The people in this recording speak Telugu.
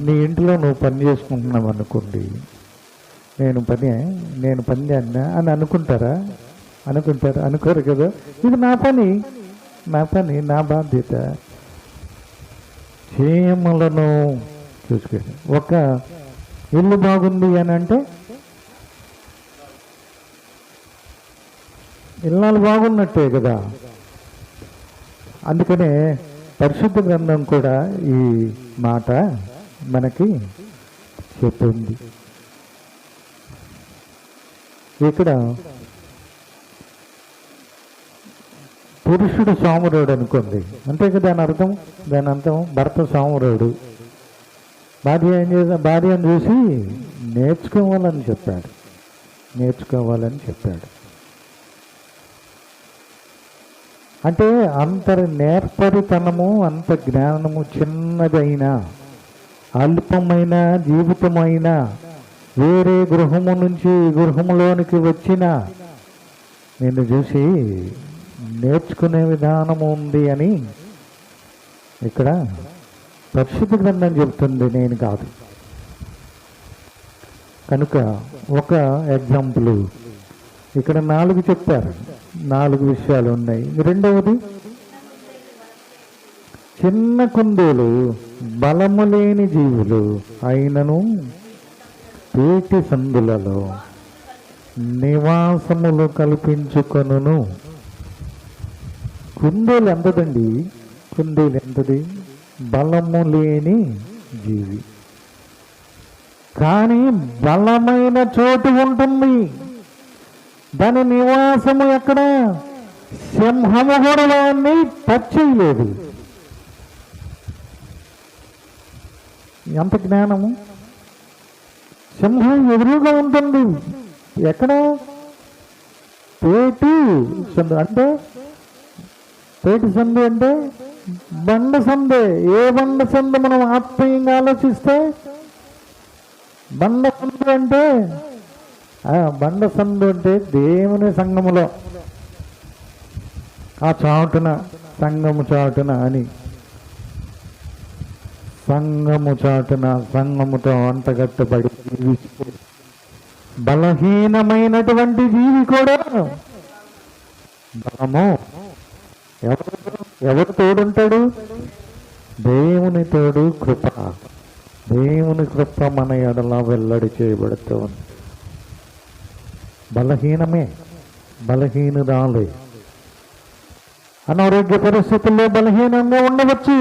నీ ఇంట్లో నువ్వు పని చేసుకుంటున్నావు అనుకోండి, నేను పని చేన్నా అని అనుకుంటారా? అనుకోరు కదా. ఇది నా పని, నా బాధ్యత. చీమలను చూసుకోండి. ఒక ఇల్లు బాగుంది అని అంటే ఇల్లాలు బాగున్నట్టే కదా. అందుకనే పరిశుద్ధ గ్రంథం కూడా ఈ మాట మనకి చెప్పింది. ఇక్కడ పురుషుడు సోమరుడు అనుకోండి, అంతే కదా దాని అర్థం భర్త సోమరుడు. భార్యను చూసి నేర్చుకోవాలని చెప్పాడు. అంటే అంత నేర్పరితనము, అంత జ్ఞానము, చిన్నదైనా అల్పమైన జీవితమైన వేరే గృహము నుంచి గృహములోనికి వచ్చిన నిన్ను చూసి నేర్చుకునే విధానము ఉంది అని ఇక్కడ పరిశుద్ధ గ్రంథం చెబుతుంది, నేను కాదు. కనుక ఒక ఎగ్జాంపుల్ ఇక్కడ 4 చెప్పారు, 4 విషయాలు ఉన్నాయి. రెండవది, చిన్న కుందేలు బలము లేని జీవులు అయినను పేటి సందులలో నివాసములు కల్పించుకొనును. కుందేలు ఎంతది? బలము లేని జీవి, కానీ బలమైన చోటు ఉంటుంది. దాని నివాసము ఎక్కడ? సింహము కూడా దాన్ని టచ్ చేయలేదు. ఎంత జ్ఞానము! సింహం ఎదురుగా ఉంటుంది. ఎక్కడ? పేటి సందు అంటే బండ సందే. ఏ బండ సందు మనం ఆత్మీయంగా ఆలోచిస్తే బండ సందు అంటే దేవుని సంఘములో ఆ చాటున, సంఘము చాటున అని, సంఘముతో అంటగట్టబడి బలహీనమైనటువంటి జీవి కూడా బలము. ఎవరు తోడుంటాడు? దేవుని తోడు, కృప. దేవుని కృప మన ఎడల వెల్లడి చేయబడుతూ ఉంది. బలహీనురాలే, అనారోగ్య పరిస్థితుల్లో బలహీనంగా ఉండవచ్చు.